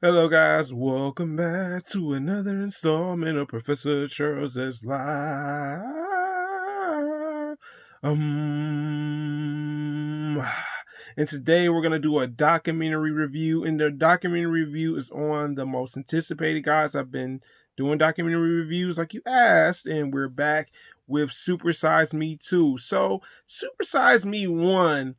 Hello, guys. Welcome back to another installment of Professor Charles's Live. And today we're gonna do a documentary review, and the documentary review is on the most anticipated, guys. I've been doing documentary reviews like you asked, and we're back with SuperSizedMe2. So, SuperSizedMe1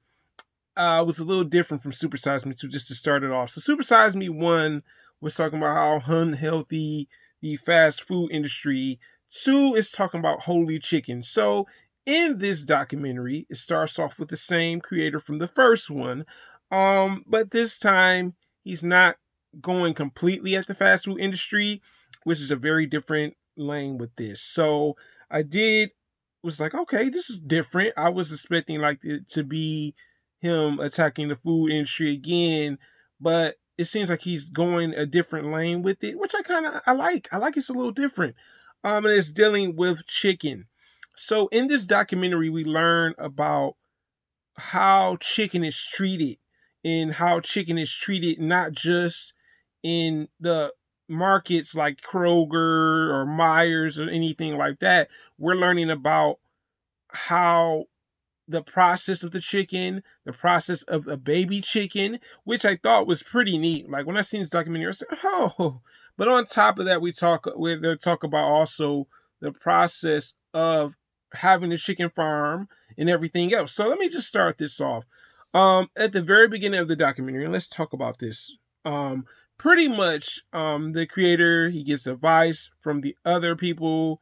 was a little different from SuperSizedMe2, just to start it off. So SuperSizedMe1 was talking about how unhealthy the fast food industry. 2 is talking about HolyChicken. So in this documentary, it starts off with the same creator from the first one, but this time he's not going completely at the fast food industry, which is a very different lane with this. So I was like, okay, this is different. I was expecting like it to be him attacking the food industry again, but it seems like he's going a different lane with it, which I like. I like it's a little different. And it's dealing with chicken. So in this documentary, we learn about how chicken is treated, and how chicken is treated not just in the markets like Kroger or Myers or anything like that. We're learning about how the process of the chicken, the process of a baby chicken, which I thought was pretty neat. Like when I seen this documentary, I said, "Oh!" But on top of that, they talk about also the process of having a chicken farm and everything else. So let me just start this off. At the very beginning of the documentary, and let's talk about this. Pretty much, the creator, he gets advice from the other people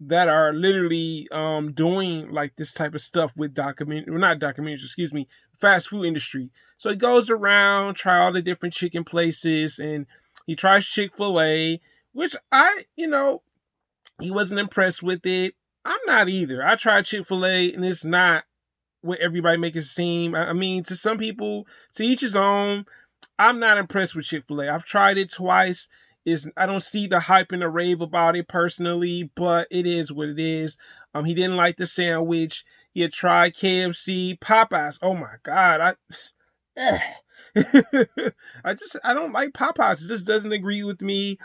that are literally doing like this type of stuff with not documentaries, excuse me, fast food industry. So he goes around, try all the different chicken places, and he tries Chick-fil-A, which he wasn't impressed with it. I'm not either. I tried Chick-fil-A, and it's not what everybody makes it seem. I mean, to some people, to each his own. I'm not impressed with Chick-fil-A. I've tried it twice. I don't see the hype and the rave about it personally, but it is what it is. He didn't like the sandwich. He had tried KFC, Popeyes. Oh my God, I don't like Popeyes. It just doesn't agree with me.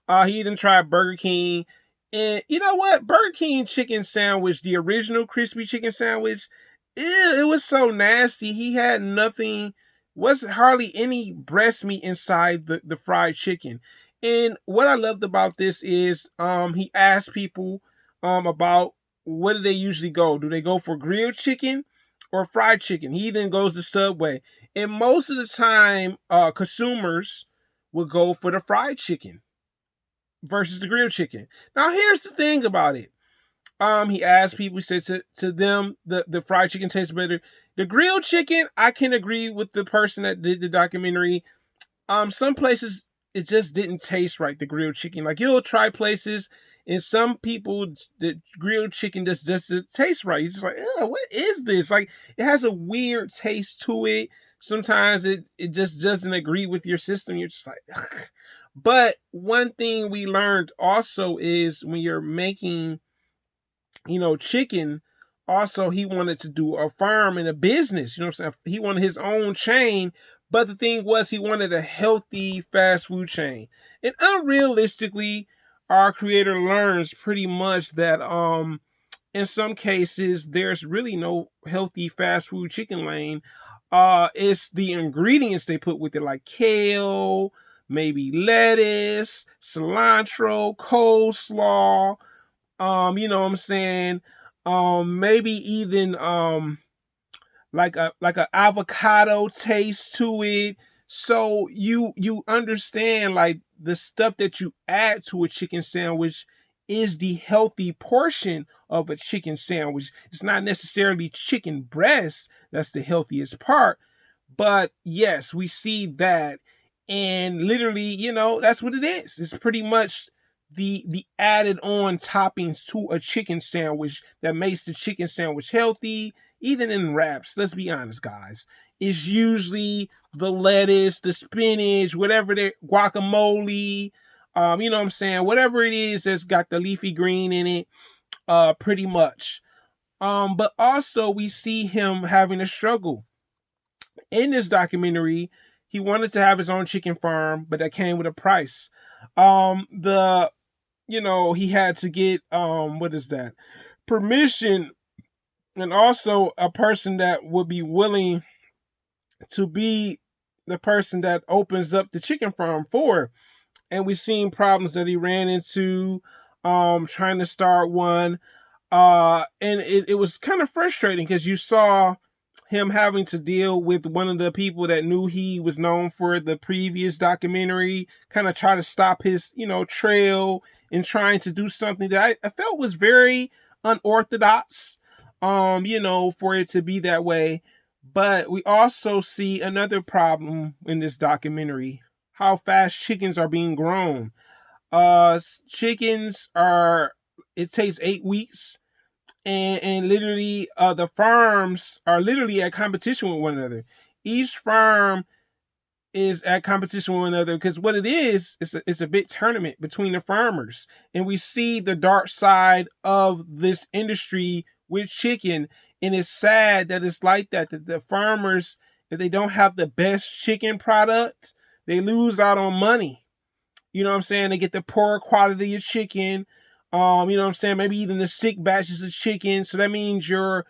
He even tried Burger King, and you know what? Burger King chicken sandwich, the original crispy chicken sandwich, it was so nasty. He had nothing. Wasn't hardly any breast meat inside the fried chicken. And what I loved about this is he asked people about what do they usually go. Do they go for grilled chicken or fried chicken? He then goes to Subway. And most of the time, consumers will go for the fried chicken versus the grilled chicken. Now, here's the thing about it. He asked people, he said to them, the fried chicken tastes better. The grilled chicken, I can agree with the person that did the documentary. Some places it just didn't taste right, the grilled chicken. Like you'll try places, and some people the grilled chicken just doesn't taste right. You're just like, what is this? Like it has a weird taste to it. Sometimes it just doesn't agree with your system. You're just like, ugh. But one thing we learned also is when you're making chicken, also he wanted to do a farm and a business. You know what I'm saying? He wanted his own chain, but the thing was he wanted a healthy fast food chain. And unrealistically, our creator learns pretty much that in some cases there's really no healthy fast food chicken lane. It's the ingredients they put with it, like kale, maybe lettuce, cilantro, coleslaw, you know what I'm saying? Maybe even like a avocado taste to it. So you understand like the stuff that you add to a chicken sandwich is the healthy portion of a chicken sandwich. It's not necessarily chicken breast that's the healthiest part, but yes, we see that, and literally, that's what it is. It's pretty much the added on toppings to a chicken sandwich that makes the chicken sandwich healthy. Even in wraps, let's be honest, guys, it's usually the lettuce, the spinach, whatever, the guacamole, you know what I'm saying, whatever it is that's got the leafy green in it, pretty much. But also we see him having a struggle in this documentary. he wanted to have his own chicken farm, but that came with a price. The he had to get what is that? Permission, and also a person that would be willing to be the person that opens up the chicken farm for. And we've seen problems that he ran into trying to start one. And it was kind of frustrating because you saw him having to deal with one of the people that knew he was known for the previous documentary, kind of try to stop his, trail in trying to do something that I felt was very unorthodox, for it to be that way. But we also see another problem in this documentary: how fast chickens are being grown. Chickens are, it takes 8 weeks, and literally the farms are literally at competition with one another. Each farm is at competition with one another because what it is, it's a big tournament between the farmers. And we see the dark side of this industry with chicken. And it's sad that it's like that the farmers, if they don't have the best chicken product, they lose out on money. You know what I'm saying? They get the poor quality of chicken. You know what I'm saying? Maybe even the sick batches of chicken. So that means your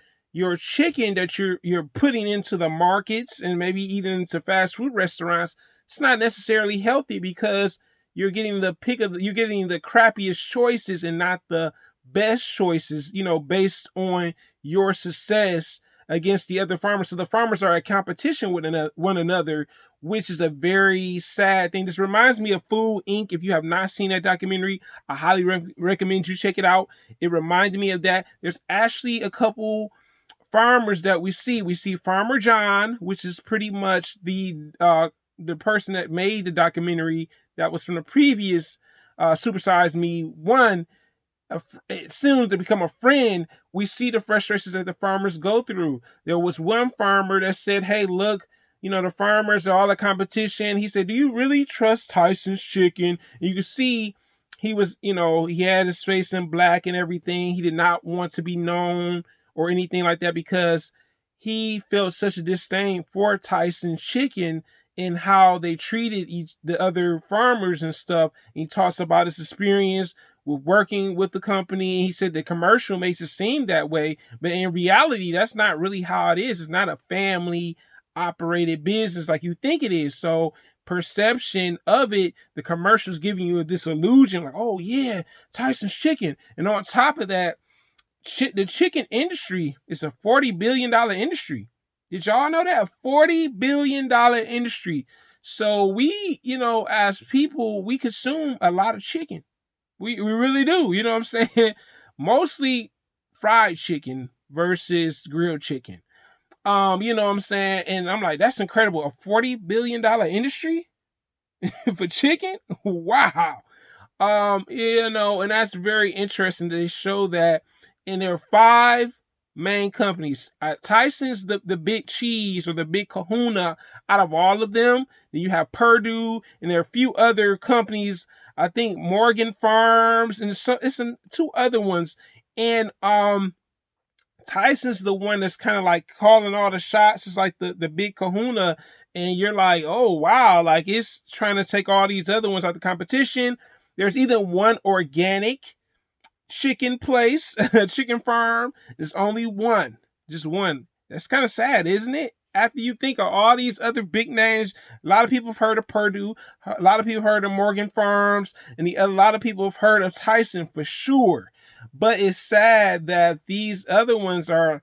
chicken that you're putting into the markets and maybe even into fast food restaurants, it's not necessarily healthy because you're getting you're getting the crappiest choices and not the best choices, based on your success against the other farmers. So the farmers are at competition with one another, which is a very sad thing. This reminds me of Food Inc. If you have not seen that documentary, I highly recommend you check it out. It reminded me of that. There's actually a couple farmers that we see. We see Farmer John, which is pretty much the person that made the documentary that was from the previous SuperSizedMe1. Soon to become a friend. We see the frustrations that the farmers go through. There was one farmer that said, hey, look, the farmers are all a competition. He said, do you really trust Tyson's chicken? And you can see he was, he had his face in black and everything. He did not want to be known or anything like that because he felt such a disdain for Tyson's chicken and how they treated the other farmers and stuff. And he talks about his experience with working with the company. He said the commercial makes it seem that way, but in reality, that's not really how it is. It's not a family operated business like you think it is. So perception of it, the commercial's giving you this illusion like, oh yeah, Tyson's chicken. And on top of that, the chicken industry is a $40 billion industry. Did y'all know that? A $40 billion industry. So we, as people, we consume a lot of chicken. We really do. You know what I'm saying? Mostly fried chicken versus grilled chicken. You know what I'm saying? And I'm like, that's incredible. A $40 billion industry for chicken? Wow. And that's very interesting. They show that, and there are 5 main companies. Tyson's the big cheese or the big kahuna out of all of them. Then you have Purdue, and there are a few other companies. I think Morgan Farms, and it's 2 other ones. And Tyson's the one that's kind of like calling all the shots. It's like the big kahuna. And you're like, oh, wow. Like it's trying to take all these other ones out the competition. There's either one organic chicken place, chicken farm. There's only one. Just one. That's kind of sad, isn't it? After you think of all these other big names, a lot of people have heard of Purdue, a lot of people have heard of Morgan Farms, and a lot of people have heard of Tyson for sure. But it's sad that these other ones are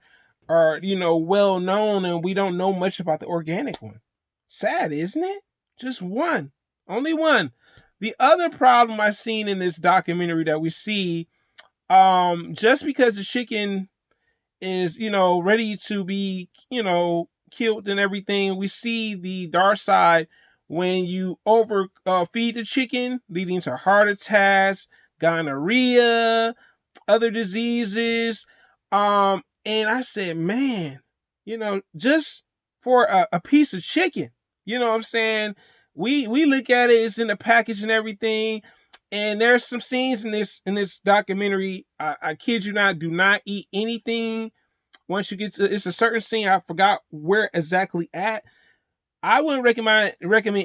well known, and we don't know much about the organic one. Sad, isn't it? Just one. Only one. The other problem I've seen in this documentary that we see, just because the chicken is, ready to be, killed and everything, we see the dark side when you over feed the chicken, leading to heart attacks, gonorrhea, other diseases. And I said, man, just for a piece of chicken, you know what I'm saying? We look at it, it's in the package and everything. And there's some scenes in this documentary. I kid you not, do not eat anything. Once you get to, it's a certain scene, I forgot where exactly at. I wouldn't recommend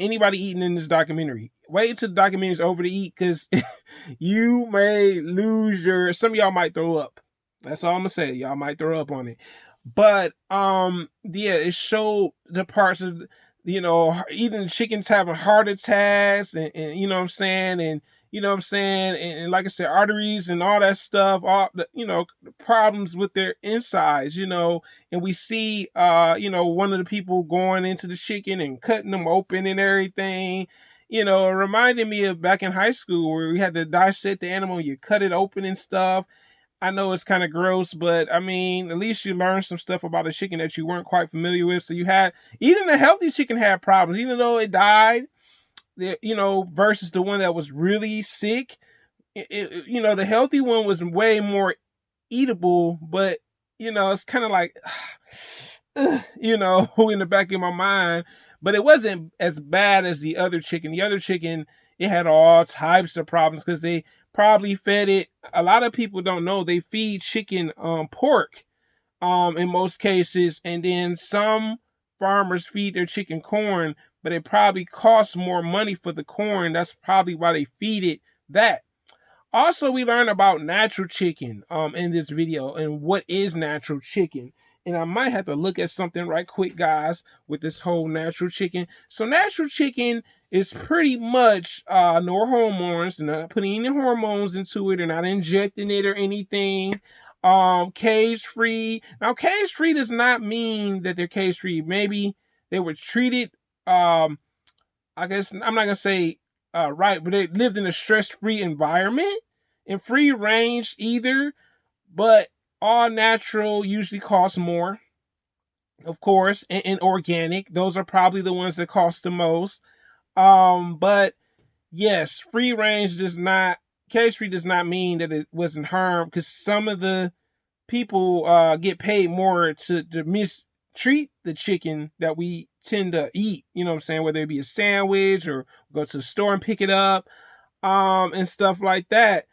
anybody eating in this documentary. Wait until the documentary is over to eat, because you may lose some of y'all might throw up. That's all I'm gonna say. Y'all might throw up on it. But yeah, it showed the parts of, even chickens having heart attacks, and you know what I'm saying, and and like I said, arteries and all that stuff, all the, the problems with their insides, and we see one of the people going into the chicken and cutting them open and everything. It reminded me of back in high school where we had to dissect the animal, you cut it open and stuff. I know it's kind of gross, but I mean, at least you learned some stuff about a chicken that you weren't quite familiar with. So even the healthy chicken had problems, even though it died, versus the one that was really sick. The healthy one was way more eatable, but, it's kind of like, in the back of my mind, but it wasn't as bad as the other chicken. The other chicken, it had all types of problems because they probably fed it. A lot of people don't know they feed chicken pork in most cases, and then some farmers feed their chicken corn, but it probably costs more money for the corn. That's probably why they feed it that. Also, we learned about natural chicken in this video and what is natural chicken. And I might have to look at something right quick, guys, with this whole natural chicken. So natural chicken is pretty much no hormones. They're not putting any hormones into it. They're not injecting it or anything. Cage free. Now, cage free does not mean that they're cage free. Maybe they were treated, I guess I'm not gonna say right, but they lived in a stress-free environment, and free range either, but all natural usually costs more, of course, and organic. Those are probably the ones that cost the most. But yes, free range cage free does not mean that it wasn't harmed, because some of the people get paid more to mistreat the chicken that we tend to eat, you know what I'm saying, whether it be a sandwich or go to the store and pick it up, and stuff like that.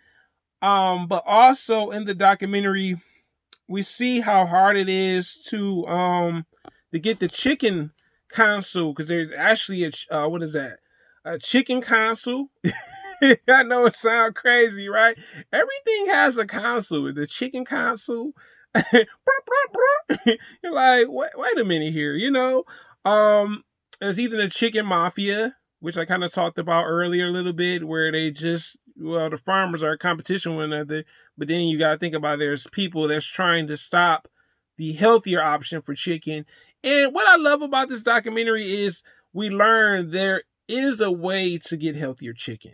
But also in the documentary, we see how hard it is to get the chicken consul, because there's actually a chicken consul. I know it sounds crazy, right? Everything has a consul. The chicken consul. You're like, wait a minute here, there's even a chicken mafia, which I kind of talked about earlier a little bit, where the farmers are in competition with one another, but then you got to think about there's people that's trying to stop the healthier option for chicken. And what I love about this documentary is we learn there is a way to get healthier chicken.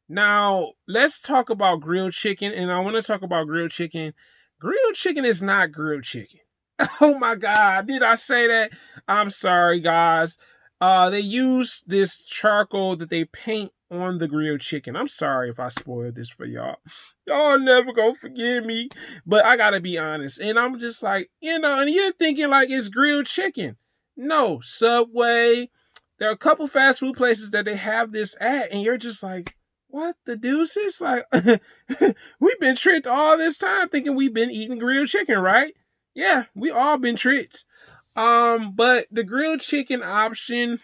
Now, let's talk about grilled chicken, and I want to talk about grilled chicken. Grilled chicken is not grilled chicken. Oh my God, did I say that? I'm sorry, guys. They use this charcoal that they paint on the grilled chicken. I'm sorry if I spoiled this for y'all. Y'all never gonna forgive me, but I gotta be honest. And I'm just like, and you're thinking like it's grilled chicken. No, Subway. There are a couple fast food places that they have this at, and you're just like, what the deuces? Like, we've been tricked all this time thinking we've been eating grilled chicken, right? Yeah, we all been tricked. But the grilled chicken option,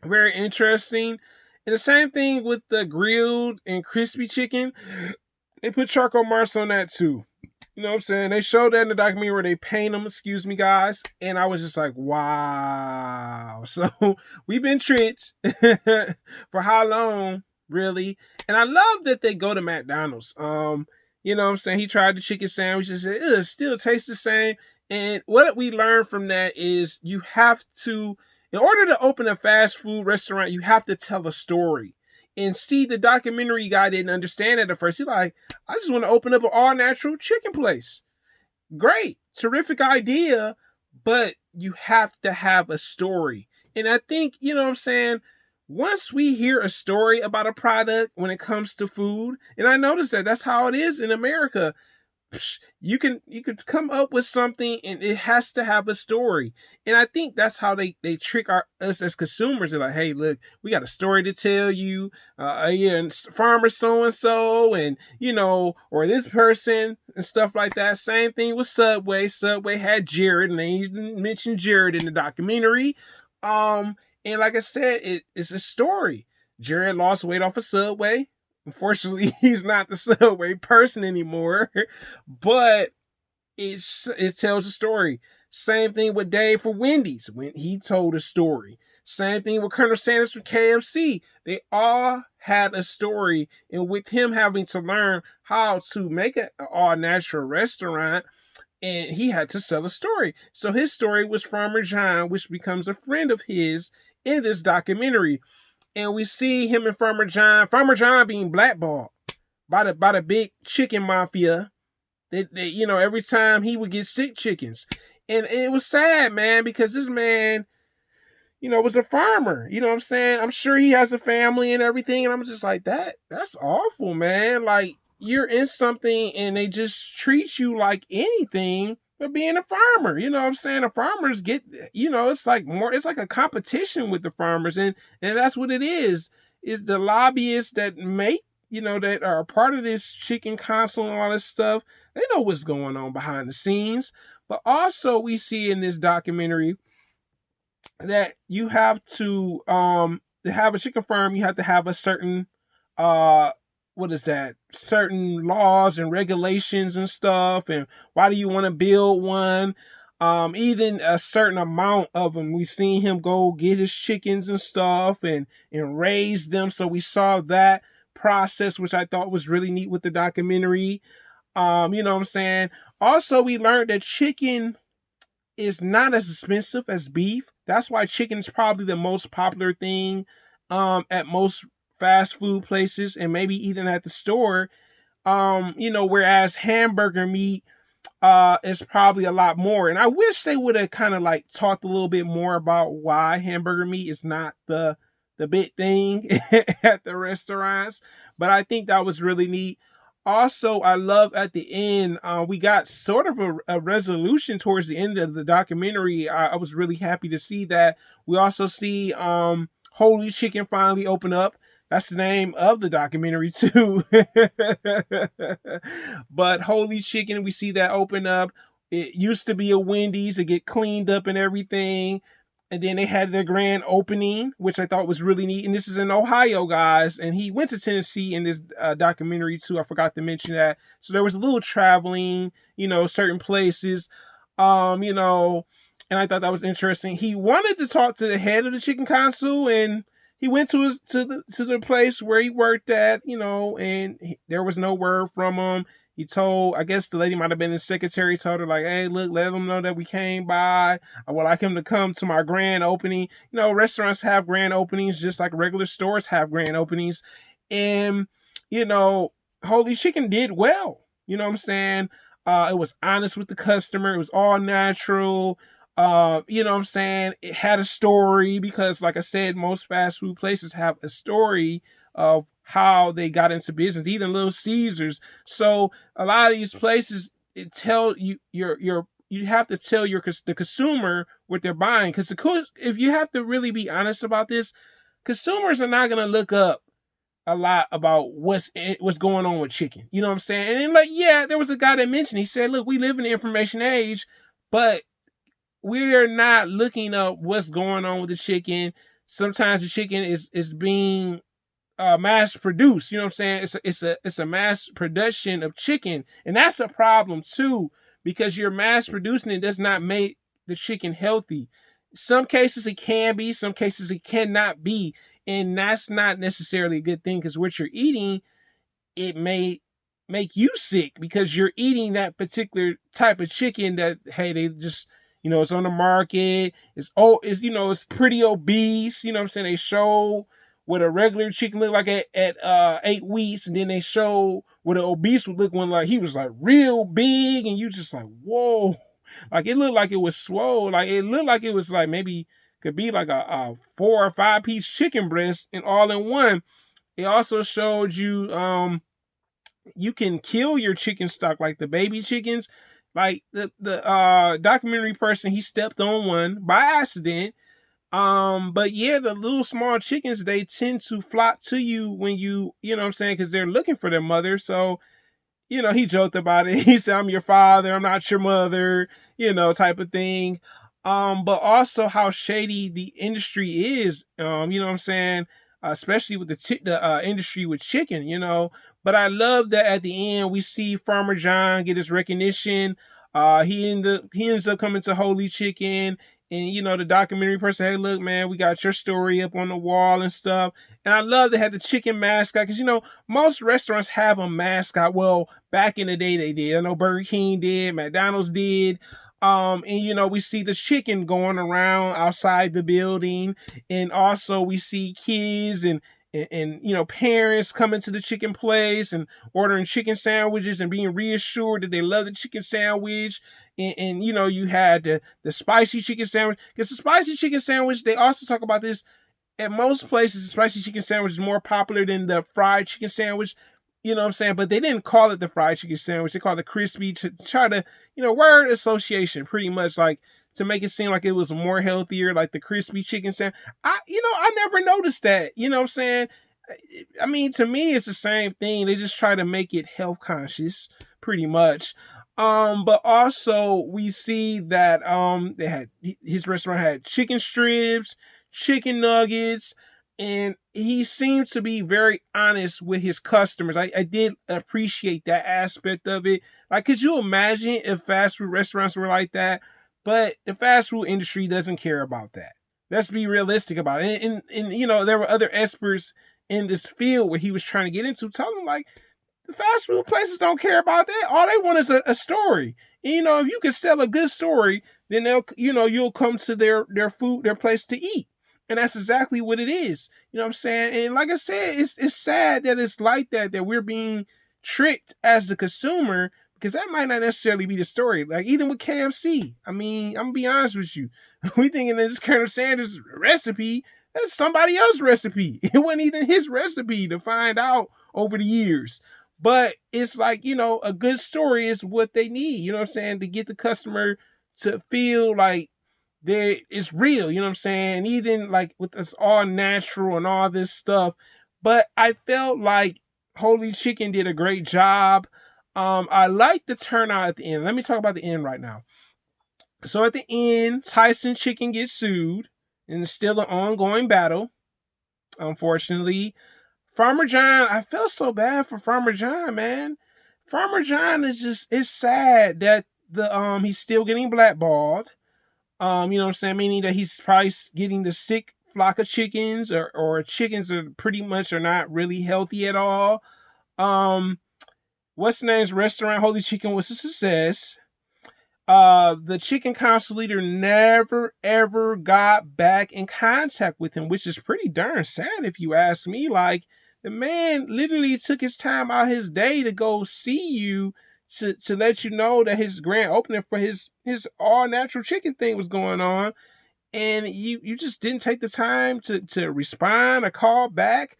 very interesting. And the same thing with the grilled and crispy chicken. They put charcoal marks on that too. You know what I'm saying? They showed that in the documentary where they paint them, excuse me, guys. And I was just like, wow. So we've been tricked for how long, really? And I love that they go to McDonald's. You know what I'm saying? He tried the chicken sandwich and said, it still tastes the same. And what we learned from that is you have to, in order to open a fast food restaurant, you have to tell a story. And see, the documentary guy didn't understand that at first. He's like, I just want to open up an all-natural chicken place. Great. Terrific idea. But you have to have a story. And I think, you know what I'm saying, once we hear a story about a product when it comes to food, and I noticed that that's how it is in America, you could come up with something and it has to have a story. And I think that's how they trick us as consumers. They're like, hey, look, we got a story to tell you. And farmer so-and-so and, or this person and stuff like that. Same thing with Subway. Subway had Jared, and they even mentioned Jared in the documentary. Um, and like I said, it's a story. Jared lost weight off a Subway. Unfortunately, he's not the Subway person anymore, but it tells a story. Same thing with Dave for Wendy's when he told a story. Same thing with Colonel Sanders for KFC. They all had a story, and with him having to learn how to make an all natural restaurant, and he had to sell a story. So his story was Farmer John, which becomes a friend of his in this documentary. And we see him and Farmer John being blackballed by the big chicken mafia. Every time he would get sick chickens. And it was sad, man, because this man, was a farmer. You know what I'm saying? I'm sure he has a family and everything. And I'm just like, that's awful, man. Like, you're in something and they just treat you like anything but being a farmer. You know what I'm saying? The farmers get, it's like a competition with the farmers. And that's what it is the lobbyists that make, that are a part of this chicken council and all this stuff. They know what's going on behind the scenes. But also we see in this documentary that you have to have a chicken farm, you have to have a certain certain laws and regulations and stuff. And why do you want to build one? Even a certain amount of them. We seen him go get his chickens and stuff and raise them. So we saw that process, which I thought was really neat with the documentary. You know what I'm saying? Also, we learned that chicken is not as expensive as beef. That's why chicken is probably the most popular thing at most fast food places and maybe even at the store. Whereas hamburger meat is probably a lot more. And I wish they would have kind of like talked a little bit more about why hamburger meat is not the big thing at the restaurants. But I think that was really neat. Also, I love at the end, we got sort of a resolution towards the end of the documentary. I was really happy to see that. We also see HolyChicken finally open up. That's the name of the documentary too. But HolyChicken, we see that open up. It used to be a Wendy's. It get cleaned up and everything. And then they had their grand opening, which I thought was really neat. And this is in Ohio, guys. And he went to Tennessee in this documentary too. I forgot to mention that. So there was a little traveling, certain places, and I thought that was interesting. He wanted to talk to the head of the chicken council, and he went to the place where he worked at, and there was no word from him. He told, I guess the lady might have been his secretary, told her like, hey, look, let them know that we came by. I would like him to come to my grand opening. Restaurants have grand openings just like regular stores have grand openings. And, HolyChicken did well. You know what I'm saying? It was honest with the customer. It was all natural. You know what I'm saying? It had a story because, like I said, most fast food places have a story of how they got into business, even Little Caesars. So a lot of these places, it tell you you have to tell the consumer what they're buying, because if you have to really be honest about this, consumers are not gonna look up a lot about what's going on with chicken. You know what I'm saying? And then, like, yeah, there was a guy that mentioned, he said, look, we live in the information age, but we're not looking up what's going on with the chicken. Sometimes the chicken is being mass produced. You know what I'm saying? It's a mass production of chicken, and that's a problem too, because you're mass producing it does not make the chicken healthy. Some cases it can be, some cases it cannot be, and that's not necessarily a good thing, because what you're eating, it may make you sick because you're eating that particular type of chicken that, hey, they just, it's on the market. It's pretty obese. You know what I'm saying? They show what a regular chicken look like at 8 weeks, and then they show what an obese would look when, like, he was like real big, and you just like, whoa, like it looked like it was swole, like it looked like it was like maybe could be like a 4 or 5 piece chicken breast and all in one. It also showed you you can kill your chicken stock, like the baby chickens. Like the documentary person, he stepped on one by accident. But yeah, the little small chickens, they tend to flock to you when you know what I'm saying, because they're looking for their mother. So, he joked about it. He said, I'm your father, I'm not your mother, type of thing. but also how shady the industry is. You know what I'm saying? Especially with the industry with chicken, But I love that at the end we see Farmer John get his recognition. He ends up coming to Holy Chicken, and the documentary person, hey, look, man, we got your story up on the wall and stuff. And I love they had the chicken mascot because most restaurants have a mascot. Well, back in the day they did. I know Burger King did, McDonald's did. And we see the chicken going around outside the building, and also we see kids and parents coming to the chicken place and ordering chicken sandwiches and being reassured that they love the chicken sandwich. And you had the spicy chicken sandwich, because the spicy chicken sandwich, they also talk about this at most places. The spicy chicken sandwich is more popular than the fried chicken sandwich. You know what I'm saying? But they didn't call it the fried chicken sandwich. They called it crispy to try to, word association, pretty much, like to make it seem like it was more healthier, like the crispy chicken sandwich. I never noticed that. You know what I'm saying? I mean, to me, it's the same thing. They just try to make it health conscious, pretty much. But also we see that his restaurant had chicken strips, chicken nuggets, and he seemed to be very honest with his customers. I did appreciate that aspect of it. Like, could you imagine if fast food restaurants were like that? But the fast food industry doesn't care about that. Let's be realistic about it. And there were other experts in this field where he was trying to get into, telling him, like, the fast food places don't care about that. All they want is a story. And, if you can sell a good story, then you'll come to their place to eat. And that's exactly what it is. You know what I'm saying? And like I said, it's sad that it's like that we're being tricked as the consumer, because that might not necessarily be the story. Like, even with KFC, I mean, I'm gonna be honest with you. We thinking that this Colonel Sanders recipe, that's somebody else's recipe. It wasn't even his recipe, to find out over the years. But it's like, a good story is what they need, you know what I'm saying, to get the customer to feel like it's real, you know what I'm saying? Even like with this all natural and all this stuff. But I felt like Holy Chicken did a great job. I like the turnout at the end. Let me talk about the end right now. So at the end, Tyson Chicken gets sued, and it's still an ongoing battle, unfortunately. Farmer John, I felt so bad for Farmer John, man. Farmer John it's sad that he's still getting blackballed. You know what I'm saying? Meaning that he's probably getting the sick flock of chickens, or chickens that pretty much are not really healthy at all. What's the name's restaurant, Holy Chicken, was a success. The chicken council leader never ever got back in contact with him, which is pretty darn sad if you ask me. Like, the man literally took his time out his day to go see you, to let you know that his grand opening for his all natural chicken thing was going on, and you just didn't take the time to respond or call back.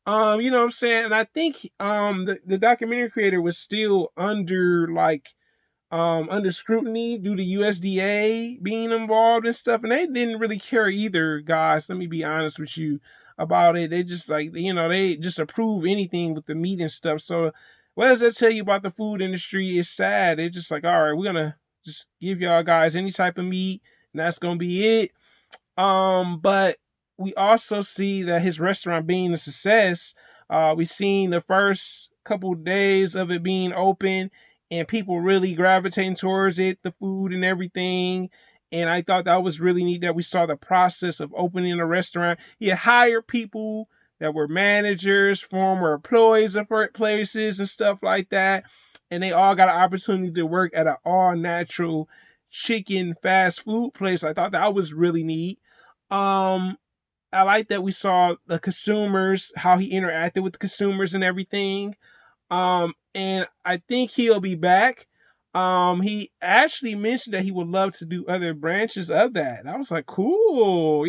You know what I'm saying? And I think the documentary creator was still under scrutiny due to USDA being involved and stuff, and they didn't really care either, guys. Let me be honest with you about it. They just they just approve anything with the meat and stuff. So what does that tell you about the food industry? It's sad. They're just like, all right, we're gonna just give y'all guys any type of meat, and that's gonna be it. But we also see that his restaurant being a success. We've seen the first couple days of it being open, and people really gravitating towards it, the food and everything. And I thought that was really neat that we saw the process of opening a restaurant. He had hired people that were managers, former employees of places and stuff like that. And they all got an opportunity to work at an all-natural chicken fast food place. I thought that was really neat. I like that we saw the consumers, how he interacted with the consumers and everything. And I think he'll be back. He actually mentioned that he would love to do other branches of that. And I was like, cool,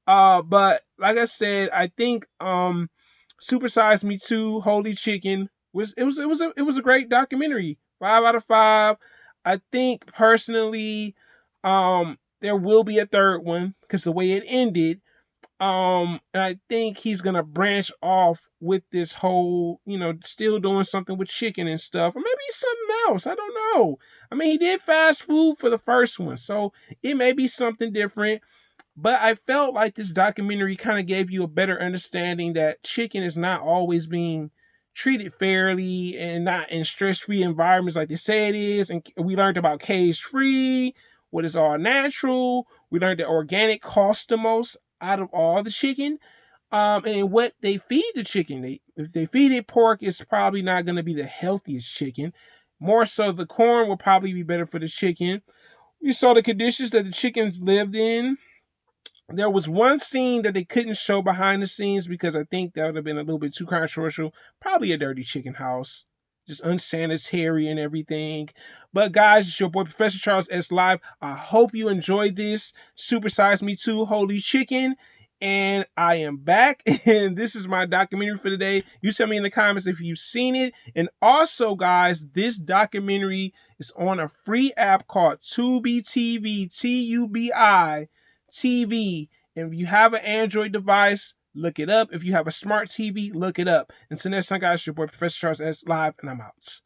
but like I said, I think SuperSizedMe2, Holy Chicken was a great documentary. 5 out of 5. I think personally, there will be a third one because the way it ended. And I think he's gonna branch off with this whole, still doing something with chicken and stuff, or maybe something else. I don't know. I mean, he did fast food for the first one, so it may be something different. But I felt like this documentary kind of gave you a better understanding that chicken is not always being treated fairly and not in stress-free environments like they say it is. And we learned about cage-free, what is all natural. We learned that organic costs the most out of all the chicken. And what they feed the chicken. If they feed it pork, it's probably not going to be the healthiest chicken. More so, the corn will probably be better for the chicken. We saw the conditions that the chickens lived in. There was one scene that they couldn't show behind the scenes because I think that would have been a little bit too controversial. Probably a dirty chicken house, just unsanitary and everything. But guys, it's your boy Professor Charles S. Live. I hope you enjoyed this SuperSizedMe2 Holy Chicken. And I am back, and this is my documentary for today. You tell me in the comments if you've seen it. And also, guys, this documentary is on a free app called Tubi TV, Tubi TV. And if you have an Android device, look it up. If you have a smart TV, look it up. Until next time, guys, your boy Professor Charles S. Live, and I'm out.